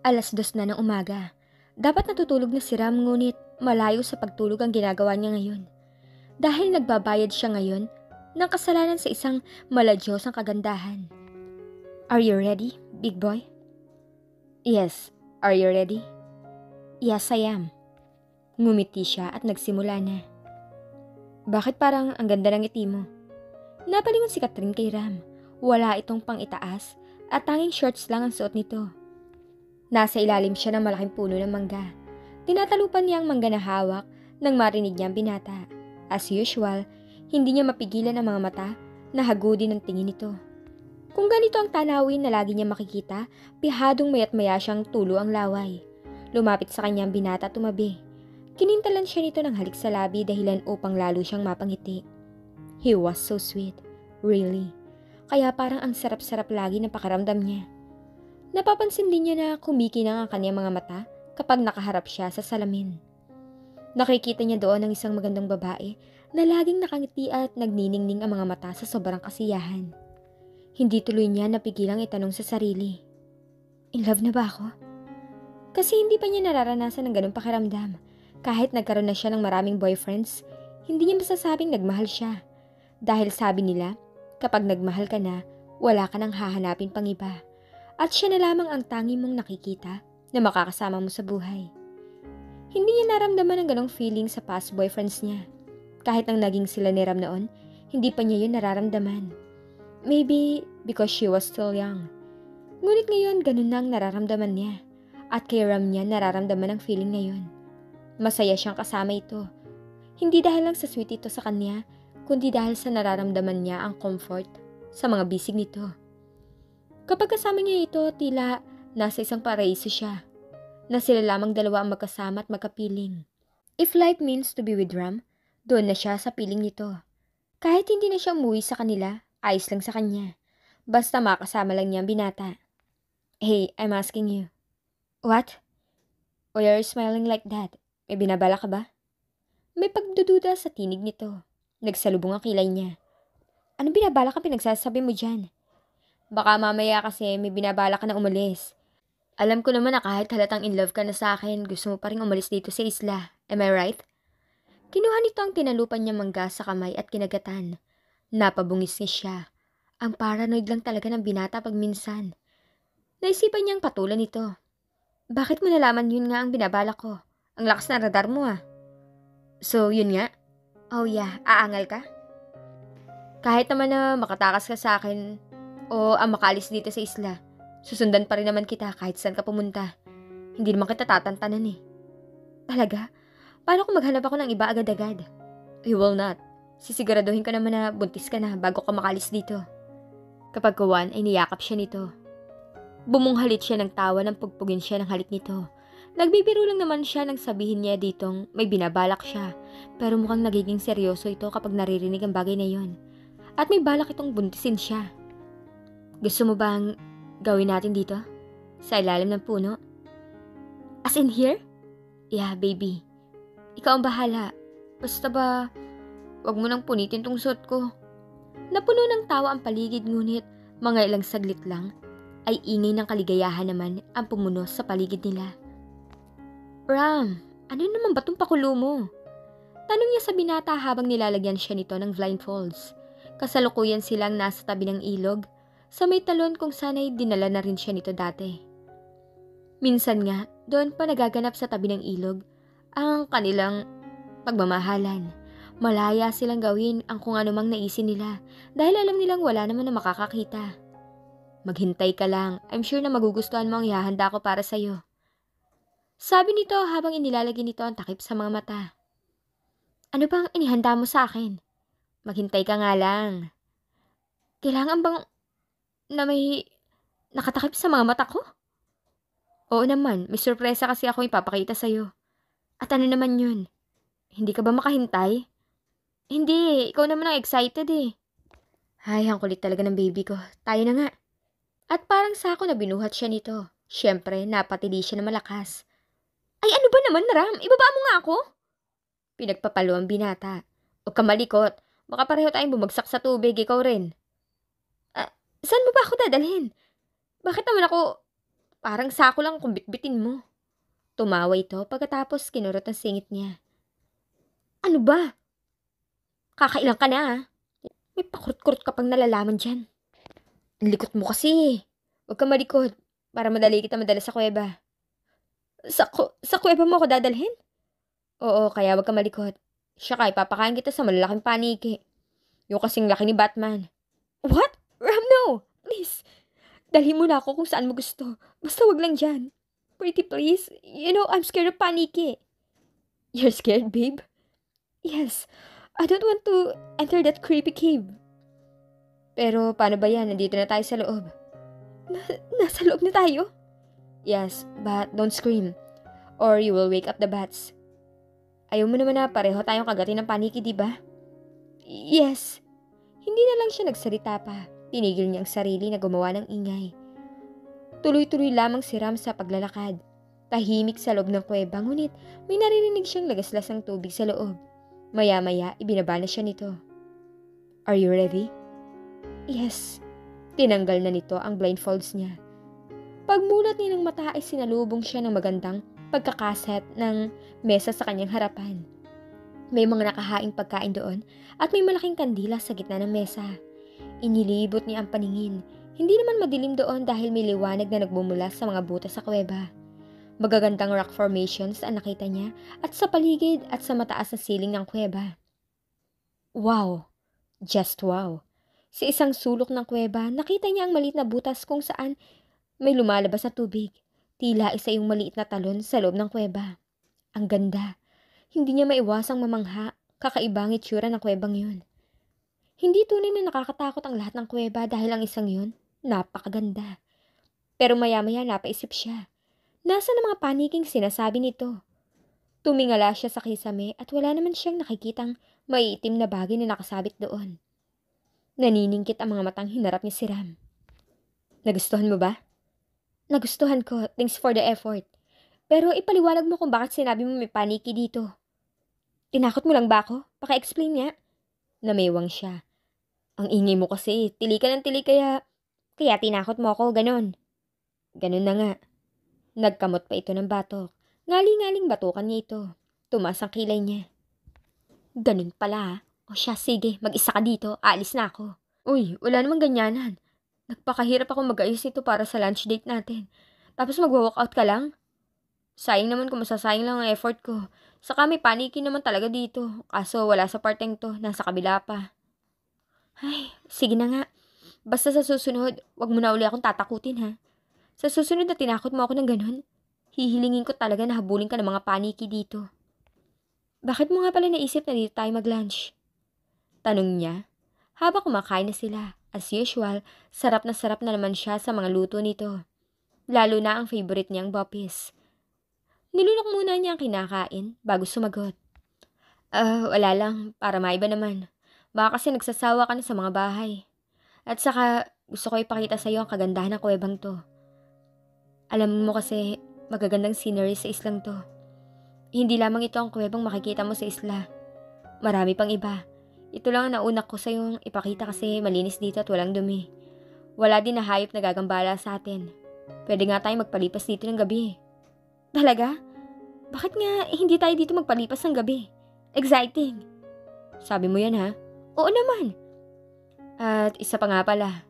2:00 na ng umaga. Dapat natutulog na si Ram ngunit malayo sa pagtulog ang ginagawa niya ngayon. Dahil nagbabayad siya ngayon ng kasalanan sa isang maladyosang kagandahan. Are you ready, big boy? Yes, are you ready? Yes, I am. Ngumiti siya at nagsimula na. Bakit parang ang ganda ng ngiti mo? Napalingon si Catherine kay Ram. Wala itong pang-itaas at tanging shorts lang ang suot nito. Nasa ilalim siya ng malaking puno ng mangga. Tinatalupan niya ang mangga na hawak nang marinig niya ang binata. As usual, hindi niya mapigilan ang mga mata na hagudin ng tingin nito. Kung ganito ang tanawin na lagi niya makikita, pihadong mayat maya siyang tulo ang laway. Lumapit sa kanya ang binata at tumabi. Kinintalan siya nito ng halik sa labi dahilan upang lalo siyang mapangiti. He was so sweet, really. Kaya parang ang sarap-sarap lagi ng pakiramdam niya. Napapansin din niya na kumikinang ang kanyang mga mata kapag nakaharap siya sa salamin. Nakikita niya doon ang isang magandang babae na laging nakangiti at nagniningning ang mga mata sa sobrang kasiyahan. Hindi tuloy niya napigilang itanong sa sarili, in love na ba ako? Kasi hindi pa niya nararanasan ng ganong pakiramdam. Kahit nagkaroon na siya ng maraming boyfriends, hindi niya masasabing nagmahal siya. Dahil sabi nila, kapag nagmahal ka na, wala ka nang hahanapin pang iba. At siya na lamang ang tangi mong nakikita na makakasama mo sa buhay. Hindi niya naramdaman ang ganong feeling sa past boyfriends niya. Kahit nang naging sila ni Ram noon, hindi pa niya yun nararamdaman. Maybe because she was still young. Ngunit ngayon ganun na ang nararamdaman niya. At kay Ram niya nararamdaman ang feeling ngayon. Masaya siyang kasama ito. Hindi dahil lang sa sweet ito sa kanya, kundi dahil sa nararamdaman niya ang comfort sa mga bisig nito. Kapag kasama niya ito, tila nasa isang paraiso siya, na sila lamang dalawa ang magkasama at magkapiling. If life means to be with Ram, doon na siya sa piling nito. Kahit hindi na siya umuwi sa kanila, ayos lang sa kanya. Basta makasama lang niya ang binata. Hey, I'm asking you. What? Why are you smiling like that? May binabala ka ba? May pagdududa sa tinig nito. Nagsalubong ang kilay niya. Anong binabala ka pinagsasabi mo dyan? Baka mamaya kasi may binabala ka na umalis. Alam ko naman na kahit halatang in love ka na sa akin, gusto mo pa rin umalis dito sa isla. Am I right? Kinuha nito ang tinalupan niya mangga sa kamay at kinagatan. Napabungis niya siya. Ang paranoid lang talaga ng binata pag minsan. Naisipan niyang patulan ito. Bakit mo nalaman yun nga ang binabala ko? Ang lakas na radar mo ah. So yun nga? Oh yeah, aangal ka? Kahit naman na makatakas ka sa akin o ang makalis dito sa isla, susundan pa rin naman kita kahit saan ka pumunta. Hindi naman kita tatantanan eh. Talaga? Paano kung maghanap ako ng iba agad-agad? You will not. Sisiguraduhin ko naman na buntis ka na bago ka makalis dito. Kapag kuwan ay niyakap siya nito. Bumunghalit siya ng tawa nang pugpugin siya ng halik nito. Nagbibiro lang naman siya nang sabihin niya ditong may binabalak siya. Pero mukhang nagiging seryoso ito kapag naririnig ang bagay na yon. At may balak itong buntisin siya. Gusto mo bang gawin natin dito? Sa ilalim ng puno? As in here? Yeah, baby. Ikaw ang bahala. Basta ba, wag mo nang punitin tong suot ko. Napuno ng tawa ang paligid ngunit mga ilang saglit lang ay ingay ng kaligayahan naman ang pumunos sa paligid nila. Ram, ano naman ba tong pakulo mo? Tanong niya sa binata habang nilalagyan siya nito ng blindfolds. Kasalukuyan silang nasa tabi ng ilog sa may talon kung sana'y dinala na rin siya nito dati. Minsan nga, doon pa nagaganap sa tabi ng ilog ang kanilang pagmamahalan. Malaya silang gawin ang kung anumang naisin nila dahil alam nilang wala naman na makakakita. Maghintay ka lang, I'm sure na magugustuhan mo ang ihahanda ko para sa'yo. Sabi nito habang inilalagay nito ang takip sa mga mata. Ano bang inihanda mo sa akin? Maghintay ka nga lang. Kailangan bang na may nakatakip sa mga mata ko? Oo naman, may sorpresa kasi ako ipapakita sa'yo. At ano naman yun? Hindi ka ba makahintay? Hindi, ikaw naman ang excited eh. Ay, ang kulit talaga ng baby ko. Tayo na nga. At parang sako na binuhat siya nito. Siyempre, napatili siya na malakas. Ay, ano ba naman, Ram? Ibaba mo nga ako? Pinagpapalo ang binata. Huwag ka malikot. Baka pareho tayong bumagsak sa tubig, ikaw rin. Saan mo ba ako dadalhin? Bakit naman ako Parang sako lang kung bitbitin mo. Tumawa ito pagkatapos kinurot ang singit niya. Ano ba? Kakailang ka na ah. May pakurot-kurot ka pang nalalaman dyan. Ang likot mo kasi. Huwag ka malikot para madali kita madala sa kuweba. Sa kuweba mo ako dadalhin? Oo, kaya wag ka malikot. Siya ka, ipapakain kita sa malalaking paniki. Yung kasing laki ni Batman. What? Ram, no! Please. Dalhin mo na ako kung saan mo gusto. Basta wag lang dyan. Pretty please. You know, I'm scared of paniki. You're scared, babe? Yes. I don't want to enter that creepy cave. Pero paano ba yan? Nandito na tayo sa loob. Nasa loob na tayo? Yes, but don't scream. Or you will wake up the bats. Ayaw mo naman na pareho tayong kagatin ng paniki, di ba? Yes. Hindi na lang siya nagsalita pa. Tinigil niya ang sarili na gumawa ng ingay. Tuloy-tuloy lamang si Ram sa paglalakad. Tahimik sa loob ng kuweba, ngunit may naririnig siyang lagaslas ng tubig sa loob. Maya-maya, ibinaba na siya nito. Are you ready? Yes. Tinanggal na nito ang blindfolds niya. Pagmulat niya ng mata ay sinalubong siya ng magandang pagkakaset ng mesa sa kanyang harapan. May mga nakahaing pagkain doon at may malaking kandila sa gitna ng mesa. Inilibot niya ang paningin. Hindi naman madilim doon dahil may liwanag na nagmumula sa mga butas sa kuweba. Magagandang rock formations ang nakita niya at sa paligid at sa mataas na siling ng kuweba. Wow! Just wow! Sa isang sulok ng kuweba, nakita niya ang maliit na butas kung saan may lumalabas na tubig. Tila isa yung maliit na talon sa loob ng kuweba. Ang ganda. Hindi niya maiwasang mamangha, kakaibang itsura ng kuwebang yun. Hindi tunay na nakakatakot ang lahat ng kuweba dahil ang isang yun, napakaganda. Pero maya-maya napaisip siya. Nasaan ang mga paniking sinasabi nito? Tumingala siya sa kisame at wala naman siyang nakikitang maiitim na bagay na nakasabit doon. Naniningkit ang mga matang hinarap niya si Ram. Nagustuhan mo ba? Nagustuhan ko, thanks for the effort. Pero ipaliwanag mo kung bakit sinabi mo may paniki dito. Tinakot mo lang ba ako? Paka-explain nga. Namewang siya. Ang ingay mo kasi, tili ka ng tili kaya tinakot mo ako, ganon. Ganon na nga. Nagkamot pa ito ng batok. Ngaling-ngaling batukan niya ito. Tumas ang kilay niya. Ganon pala ha. O siya, sige, mag-isa ka dito, aalis na ako. Uy, wala namang ganyanan. Nagpakahirap ako mag-ayos ito para sa lunch date natin. Tapos mag-walkout ka lang? Sayang naman kung masasayang lang ang effort ko. Saka may paniki naman talaga dito. Kaso wala sa parteng to, nasa kabila pa. Ay, sige na nga. Basta sa susunod, wag mo na uli akong tatakutin ha. Sa susunod na tinakot mo ako ng ganun, hihilingin ko talaga na habulin ka ng mga paniki dito. Bakit mo nga pala naisip na dito tayo mag-lunch? Tanong niya. Habang kumakain na sila, as usual, sarap na naman siya sa mga luto nito. Lalo na ang favorite niyang bopis. Nilunok muna niya ang kinakain bago sumagot. Wala lang, para maiba naman. Baka kasi nagsasawa ka na sa mga bahay. At saka, gusto ko ipakita sa iyo ang kagandahan ng kuwebang to. Alam mo kasi, magagandang scenery sa islang to. Hindi lamang ito ang kuwebang makikita mo sa isla. Marami pang iba. Ito lang ang nauna ko sa iyong ipakita kasi malinis dito at walang dumi. Wala din na hayop na gagambala sa atin. Pwede nga tayo magpalipas dito ng gabi. Talaga? Bakit nga hindi tayo dito magpalipas ng gabi? Exciting. Sabi mo yan ha? Oo naman. At isa pa nga pala,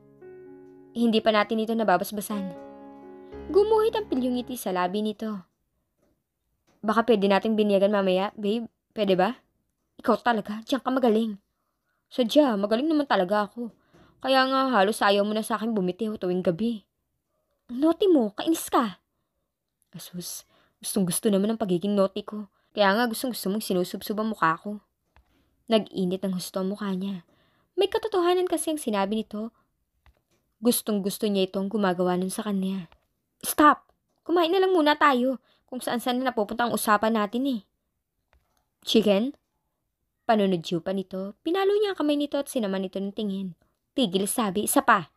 hindi pa natin ito nababasbasan. Gumuhit ang pilyong ngiti sa labi nito. Baka pwede nating binyagan mamaya, babe. Pwede ba? Ikaw talaga, diyan ka magaling. Sadya, magaling naman talaga ako. Kaya nga halos ayaw mo na sa akin bumitiw tuwing gabi. Ang naughty mo, kainis ka. Asus, gustong-gusto naman ang pagiging naughty ko. Kaya nga gustong-gusto mong sinusubsub ang mukha ko. Nag-init ang husto ang mukha niya. May katotohanan kasi ang sinabi nito. Gustong-gusto niya itong gumagawa nun sa kanya. Stop! Kumain na lang muna tayo kung saan-saan na napupunta ang usapan natin eh. Chicken? Panunodyo pa nito. Pinalo niya ang kamay nito at sinaman nito ng tingin. Tigil sabi, isa pa.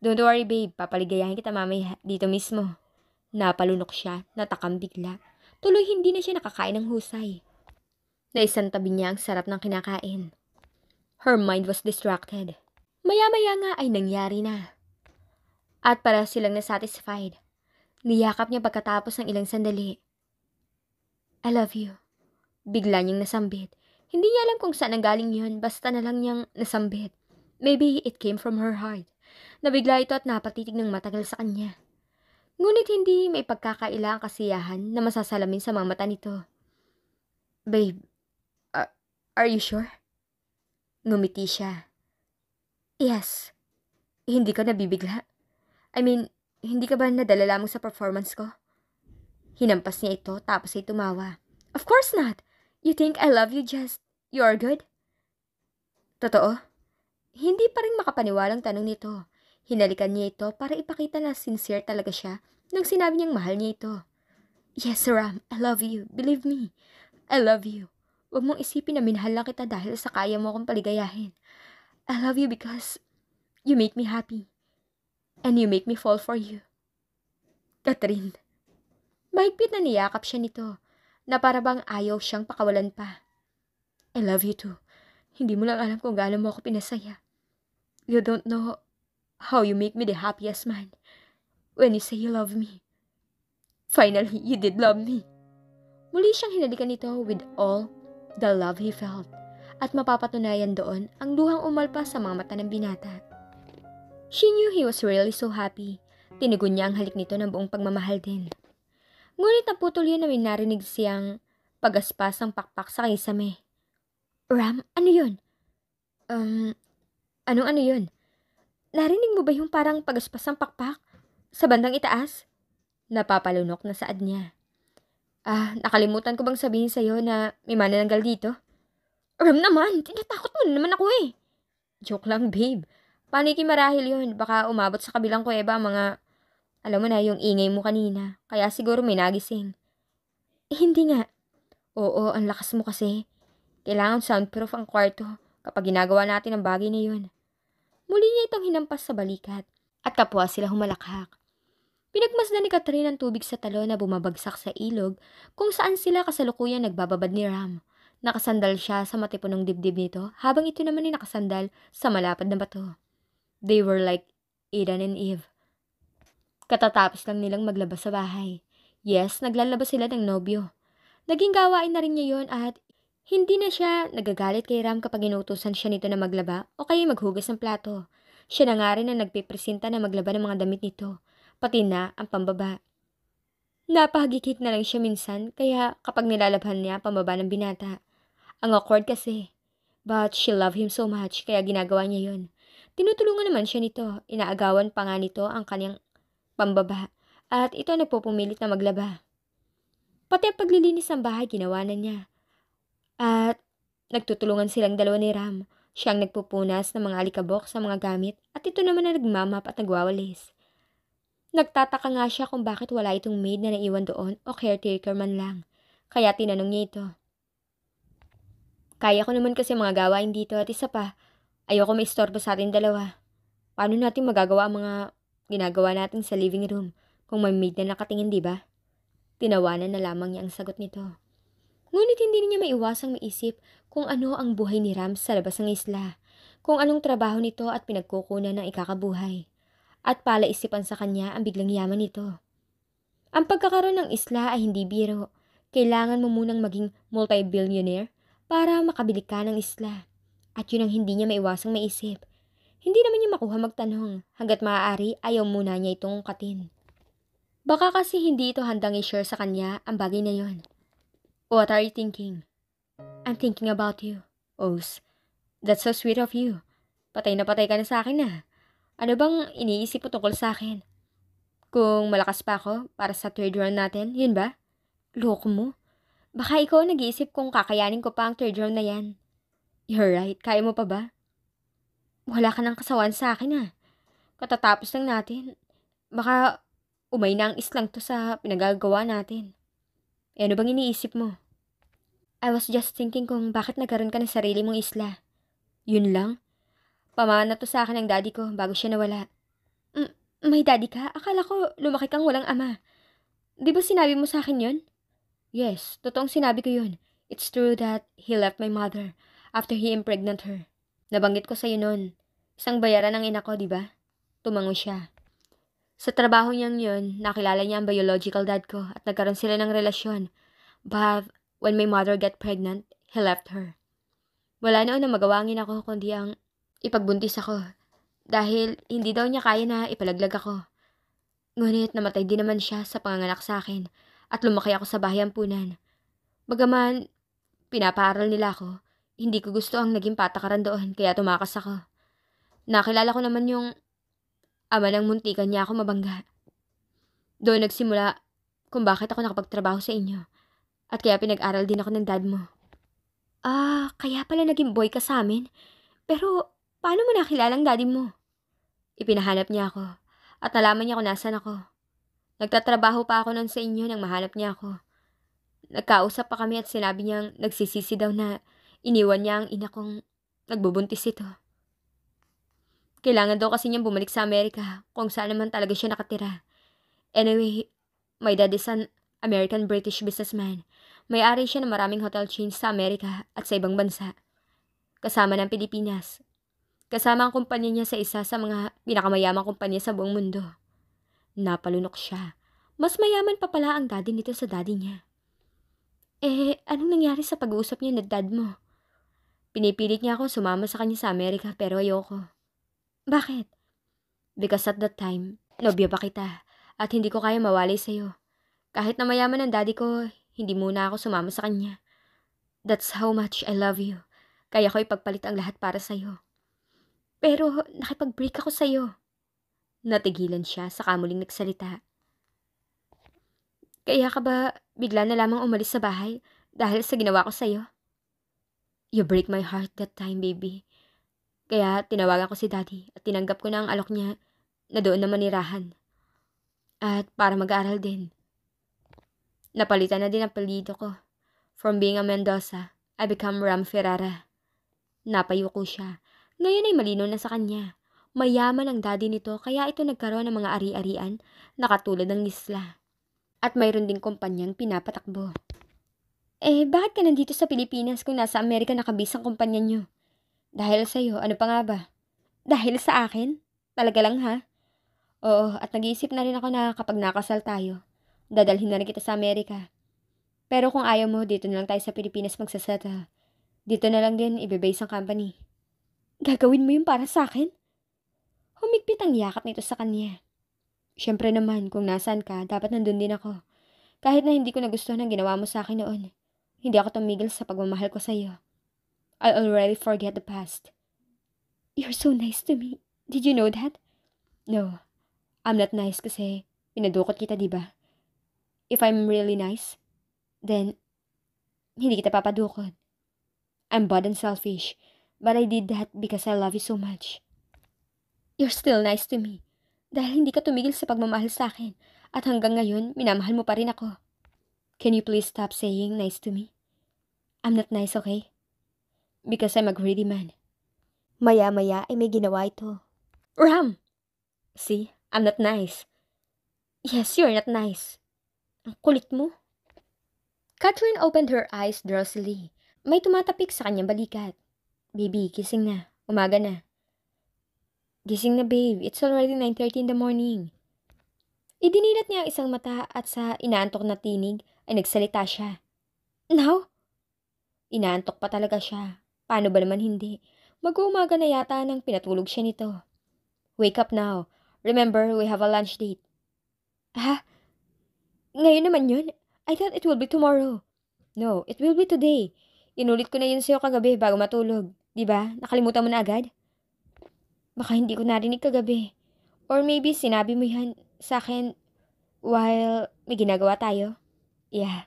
Don't worry babe, papaligayahin kita mamaya dito mismo. Napalunok siya, natakam bigla. Tuloy hindi na siya nakakain ng husay. Naisantabi niya ang sarap ng kinakain. Her mind was distracted. Maya-maya nga ay nangyari na. At para silang nasatisfied. Niyakap niya pagkatapos ng ilang sandali. I love you. Bigla niyang nasambit. Hindi niya alam kung saan nanggaling yun, basta na lang niyang nasambit. Maybe it came from her heart. Nabigla ito at napatitig ng matagal sa kanya. Ngunit hindi may pagkakaila ang kasiyahan na masasalamin sa mga mata nito. Babe, are, are you sure? Ngumiti siya. Yes. Hindi ka nabibigla? I mean, hindi ka ba nadala lamang sa performance ko? Hinampas niya ito tapos ay tumawa. Of course not. You think I love you just, you are good? Totoo? Hindi pa rin makapaniwalang tanong nito. Hinalikan niya ito para ipakita na sincere talaga siya nang sinabi niyang mahal niya ito. Yes, Ram, I love you. Believe me. I love you. Huwag mong isipin na minahal lang kita dahil sa kaya mo akong paligayahin. I love you because you make me happy. And you make me fall for you. Catherine. Mahigpit na niyakap siya nito na para bang ayaw siyang pakawalan pa. I love you too. Hindi mo lang alam kung gaano mo ako pinasaya. You don't know how you make me the happiest man when you say you love me. Finally, you did love me. Muli siyang hinalikan nito with all the love he felt at mapapatunayan doon ang luhang umalpas sa mga mata ng binata. She knew he was really so happy. Tinugon niya ang halik nito ng buong pagmamahal din. Ngunit naputol yun na may narinig siyang pagaspas ng pakpak sa kisame. Ram, ano yun? Anong ano yun? Narinig mo ba yung parang pagaspas ng pakpak? Sa bandang itaas? Napapalunok na saad niya. Nakalimutan ko bang sabihin sa'yo na may manananggal dito? Ram naman, tinatakot mo na naman ako eh. Joke lang, babe. Paniki marahil yun. Baka umabot sa kabilang kuweba ang mga, alam mo na, yung ingay mo kanina. Kaya siguro may nagising. Hindi nga. Oo, ang lakas mo kasi. Kailangan soundproof ang kwarto kapag ginagawa natin ang bagay na yun. Muli niya itong hinampas sa balikat at kapwa sila humalakhak. Pinagmasdan ni Catherine ang tubig sa talon na bumabagsak sa ilog kung saan sila kasalukuyang nagbababad ni Ram. Nakasandal siya sa matipunong dibdib nito habang ito naman ay nakasandal sa malapad na bato. They were like Adam and Eve. Katatapos lang nilang maglabas sa bahay. Yes, naglalabas sila ng nobyo. Naging gawain na rin niya yon at hindi na siya nagagalit kay Ram kapag inutusan siya nito na maglaba o kaya maghugas ng plato. Siya na nga rin na nagpipresenta na maglaba ng mga damit nito, pati na ang pambaba. Napahagikik na lang siya minsan kaya kapag nilalabhan niya ang pambaba ng binata. Ang awkward kasi. But she loved him so much kaya ginagawa niya yon. Tinutulungan naman siya nito, inaagawan pa nga nito ang kanyang pambaba at ito nagpupumilit na maglaba. Pati ang paglilinis ng bahay ginawa na niya. At nagtutulungan silang dalawa ni Ram. Siya ang nagpupunas ng mga alikabok sa mga gamit at ito naman na nagmamap at nagwawalis. Nagtataka nga siya kung bakit wala itong maid na naiwan doon o caretaker man lang. Kaya tinanong niya ito. Kaya ko naman kasi mga gawain dito at isa pa, ayoko maistorbo sa ating dalawa. Paano natin magagawa ang mga ginagawa natin sa living room kung may maid na nakatingin, di ba? Tinawanan na lamang niya ang sagot nito. Ngunit hindi niya maiwasang maisip kung ano ang buhay ni Ram sa labas ng isla, kung anong trabaho nito at pinagkukunan ng ikakabuhay. At palaisipan sa kanya ang biglang yaman nito. Ang pagkakaroon ng isla ay hindi biro. Kailangan mo munang maging multi-billionaire para makabili ka ng isla. At yun ang hindi niya maiwasang maisip. Hindi naman niya makuha magtanong. Hanggat maaari, ayaw muna niya itong katin. Baka kasi hindi ito handang i-share sa kanya ang bagay na yon. What are you thinking? I'm thinking about you. Os, that's so sweet of you. Patay na patay ka na sa akin na. Ano bang iniisip mo tungkol sa akin? Kung malakas pa ako para sa third round natin, yun ba? Loko mo. Baka ikaw nag-iisip kung kakayanin ko pa ang third round na yan. You're right. Kaya mo pa ba? Wala ka ng kasawan sa akin ah. Katatapos lang natin. Baka umay na ang islang to sa pinagagawa natin. Ano bang iniisip mo? I was just thinking kung bakit nagkaroon ka ng sarili mong isla. Yun lang? Pamana to sa akin ng daddy ko bago siya nawala. May daddy ka? Akala ko lumaki kang walang ama. Di ba sinabi mo sa akin yun? Yes, totoong sinabi ko yun. It's true that he left my mother after he impregnant her. Nabanggit ko sa'yo nun. Isang bayaran ng ina ko, di ba? Tumango siya. Sa trabaho niyang yun, nakilala niya ang biological dad ko at nagkaroon sila ng relasyon. But when my mother got pregnant, he left her. Wala noon na magawangin ako kundi ang ipagbuntis ako dahil hindi daw niya kaya na ipalaglag ako. Ngunit namatay din naman siya sa panganganak sa akin at lumaki ako sa bahay ampunan. Bagaman pinapaaral nila ako, hindi ko gusto ang naging patakaran doon kaya tumakas ako. Nakilala ko naman yung ama ng muntikan niya ako mabangga. Doon nagsimula kung bakit ako nakapagtrabaho sa inyo at kaya pinag-aral din ako ng dad mo. Kaya pala naging boy ka sa amin. Pero paano mo nakilala ang daddy mo? Ipinahanap niya ako at nalaman niya kung nasan ako. Nagtatrabaho pa ako noon sa inyo nang mahanap niya ako. Nagkausap pa kami at sinabi niyang nagsisisi daw na iniwan niya ang ina kong nagbubuntis ito. Kailangan daw kasi niyang bumalik sa Amerika kung saan naman talaga siya nakatira. Anyway, my dad is an American-British businessman. May-ari siya ng maraming hotel chains sa Amerika at sa ibang bansa. Kasama ng Pilipinas. Kasama ang kumpanya niya sa isa sa mga pinakamayamang kumpanya sa buong mundo. Napalunok siya. Mas mayaman pa pala ang daddy nito sa daddy niya. Anong nangyari sa pag-uusap niya ng dad mo? Pinipilit niya ako sumama sa kanya sa Amerika pero ayoko. Bakit? Because at that time, nobya pa kita at hindi ko kaya mawalay sa'yo. Kahit na mayaman ang daddy ko, hindi muna ako sumama sa kanya. That's how much I love you. Kaya ko ipagpalit ang lahat para sa'yo. Pero nakipag-break ako sa'yo. Natigilan siya saka muling nagsalita. Kaya ka ba bigla na lamang umalis sa bahay dahil sa ginawa ko sa'yo? You break my heart that time, baby. Kaya tinawagan ko si daddy at tinanggap ko na ang alok niya na doon na manirahan. At para mag-aaral din. Napalitan na din ang apelyido ko. From being a Mendoza, I become Ram Ferrara. Napayo ko siya. Ngayon ay malinaw na sa kanya. Mayaman ang daddy nito kaya ito nagkaroon ng mga ari-arian na katulad ng isla. At mayroon din kumpanyang pinapatakbo. Bakit ka nandito sa Pilipinas kung nasa Amerika nakabis ang kumpanya niyo? Dahil sa'yo, ano pa nga ba? Dahil sa akin? Talaga lang ha? Oo, at nag-iisip na rin ako na kapag nakasal tayo, dadalhin na rin kita sa Amerika. Pero kung ayaw mo, dito na lang tayo sa Pilipinas magsasata. Dito na lang din ibe-base ang company. Gagawin mo yun para sa akin? Humigpit ang yakap nito sa kanya. Siyempre naman, kung nasaan ka, dapat nandun din ako. Kahit na hindi ko nagustuhan ang ginawa mo sa akin noon. Hindi ako tumigil sa pagmamahal ko sa iyo. I already forget the past. You're so nice to me. Did you know that? No, I'm not nice kasi pinadukot kita, diba? If I'm really nice, then hindi kita papadukot. I'm bad and selfish, but I did that because I love you so much. You're still nice to me. Dahil hindi ka tumigil sa pagmamahal sa akin at hanggang ngayon, minamahal mo pa rin ako. Can you please stop saying nice to me? I'm not nice, okay? Because I'm a greedy man. Maya-maya ay may ginawa ito. Ram! See, I'm not nice. Yes, you're not nice. Ang kulit mo. Catherine opened her eyes drowsily. May tumatapik sa kanyang balikat. Baby, gising na. Umaga na. Gising na, babe. It's already 9:30 in the morning. Idinilat niya ang isang mata at sa inaantok na tinig ay nagsalita siya. Now? Inaantok pa talaga siya. Paano ba naman hindi? Mag-uumaga na yata nang pinatulog siya nito. Wake up now. Remember, we have a lunch date. Ha? Ngayon naman yun? I thought it will be tomorrow. No, it will be today. Inulit ko na yun sa'yo kagabi bago matulog. Diba? Nakalimutan mo na agad? Baka hindi ko narinig kagabi. Or maybe sinabi mo yan sa akin while may ginagawa tayo. Yeah,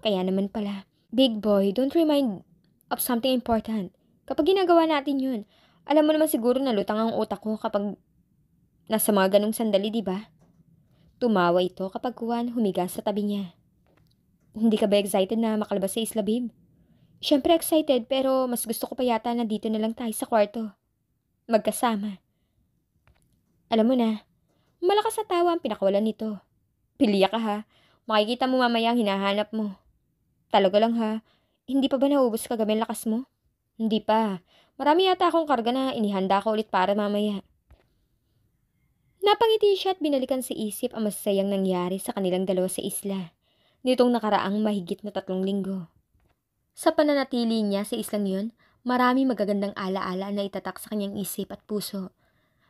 kaya naman pala. Big boy, don't remind of something important. Kapag ginagawa natin yun, alam mo naman siguro na lutang ang utak ko kapag nasa mga ganong sandali, di ba? Tumawa ito kapag Juan humiga sa tabi niya. Hindi ka ba excited na makalabas sa isla, babe? Siyempre excited pero mas gusto ko pa yata na dito na lang tayo sa kwarto. Magkasama. Alam mo na, malakas sa tawa ang pinakawalan nito. Pilya ka ha. Makikita mo mamaya ang hinahanap mo. Talaga lang ha. Hindi pa ba naubos kagabi ang lakas mo? Hindi pa. Marami yata akong karga na inihanda ko ulit para mamaya. Napangiti siya at binalikan sa isip ang masasayang nangyari sa kanilang dalawa sa isla nitong nakaraang mahigit na 3 linggo. Sa pananatili niya sa islang yun, marami magagandang alaala na itatak sa kanyang isip at puso.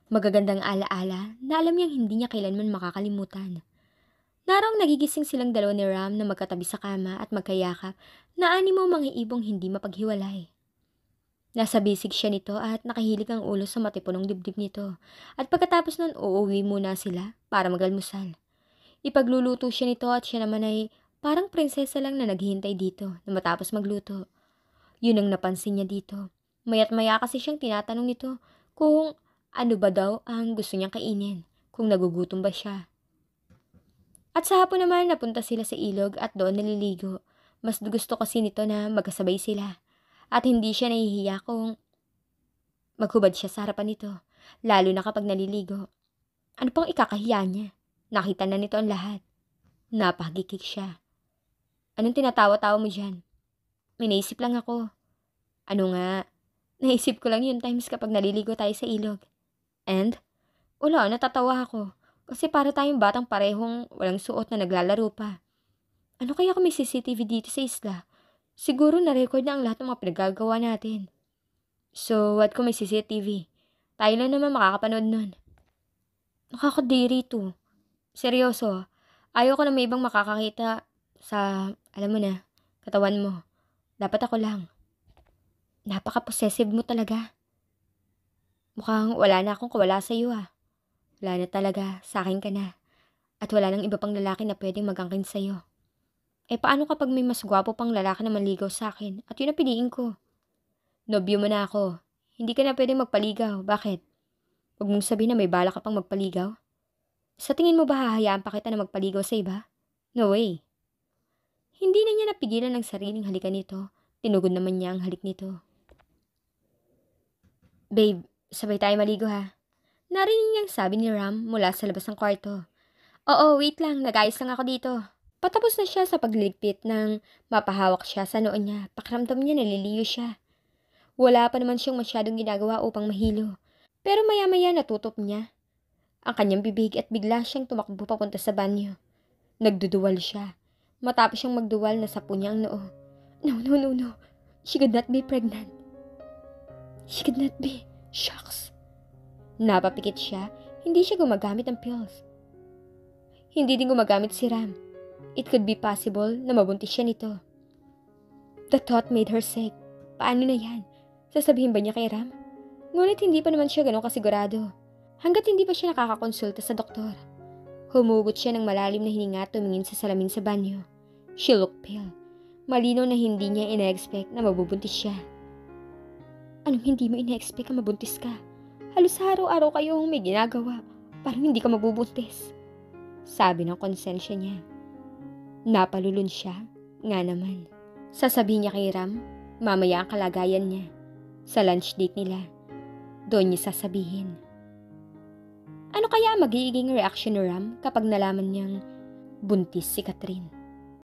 Magagandang alaala na alam niyang hindi niya kailanman makakalimutan. Narong nagigising silang dalawa ni Ram na magkatabi sa kama at magkayakap na animo mga ibong hindi mapaghiwalay. Nasa bisig siya nito at nakahilig ang ulo sa matipunong dibdib nito at pagkatapos nun uuwi muna sila para magalmusal. Ipagluluto siya nito at siya naman ay parang prinsesa lang na naghihintay dito na matapos magluto. Yun ang napansin niya dito. Maya't maya kasi siyang tinatanong nito kung ano ba daw ang gusto niyang kainin, kung nagugutom ba siya. At sa hapon naman napunta sila sa ilog at doon naliligo. Mas gusto kasi nito na magkasabay sila. At hindi siya nahihiya kung maghubad siya sa harapan nito, lalo na kapag naliligo. Ano pang ikakahiya niya? Nakita na nito ang lahat. Napahagikik siya. Anong tinatawa-tawa mo dyan? May naisip lang ako. Ano nga? Naisip ko lang yun times kapag naliligo tayo sa ilog. And? Wala, natatawa ako. Kasi para tayong batang parehong walang suot na naglalaro pa. Ano kaya kung may CCTV dito sa isla? Siguro na-record na ang lahat ng mga pinagagawa natin. So, what kung may CCTV? Tayo lang naman makakapanood nun. Nakakadiri to. Seryoso, ayaw ko na may ibang makakakita sa, alam mo na, katawan mo. Dapat ako lang. Napaka-possessive mo talaga. Mukhang wala na akong kawala sa iyo ah. Wala na talaga, sa akin ka na. At wala nang iba pang lalaki na pwedeng magangkin sa'yo. Paano kapag may mas gwapo pang lalaki na manligaw sa akin at yun ang piliin ko? Nobyo mo na ako. Hindi ka na pwedeng magpaligaw. Bakit? Huwag mong sabihin na may bala ka pang magpaligaw. Sa tingin mo ba hahayaan pa kita na magpaligaw sa iba? No way. Hindi na niya napigilan ang sariling halikan nito. Tinugod naman niya ang halik nito. Babe, sabay tayo maligo ha. Narinig niyang sabi ni Ram mula sa labas ng kwarto. Oo, wait lang. Nag-ayos lang ako dito. Patapos na siya sa pagliligpit nang mapahawak siya sa noo niya. Pakiramdam niya naliliyo siya. Wala pa naman siyang masyadong ginagawa upang mahilo. Pero maya-maya natutop niya ang kanyang bibig at bigla siyang tumakbo papunta sa banyo. Nagduduwal siya. Matapos siyang magduwal, nasapo niya ang noo. No. She could not be pregnant. She could not be. Shucks. Napapikit siya. Hindi siya gumagamit ng pills. Hindi din gumagamit si Ram. It could be possible na mabuntis siya nito. The thought made her sick. Paano na yan? Sasabihin ba niya kay Ram? Ngunit hindi pa naman siya ganun kasigurado. Hanggat hindi pa siya nakakakonsulta sa doktor. Humugot siya ng malalim na hininga at tumingin sa salamin sa banyo. She looked pale. Malinaw na hindi niya ina-expect na mabubuntis siya. Anong hindi mo ina-expect na mabuntis ka? Halos araw-araw kayong may ginagawa. Parang hindi ka mabubuntis. Sabi ng konsensya niya. Napalulun siya, nga naman. Sasabihin niya kay Ram, mamaya ang kalagayan niya. Sa lunch date nila, doon niya sasabihin. Ano kaya magiging reaction ni Ram kapag nalaman niyang buntis si Catherine?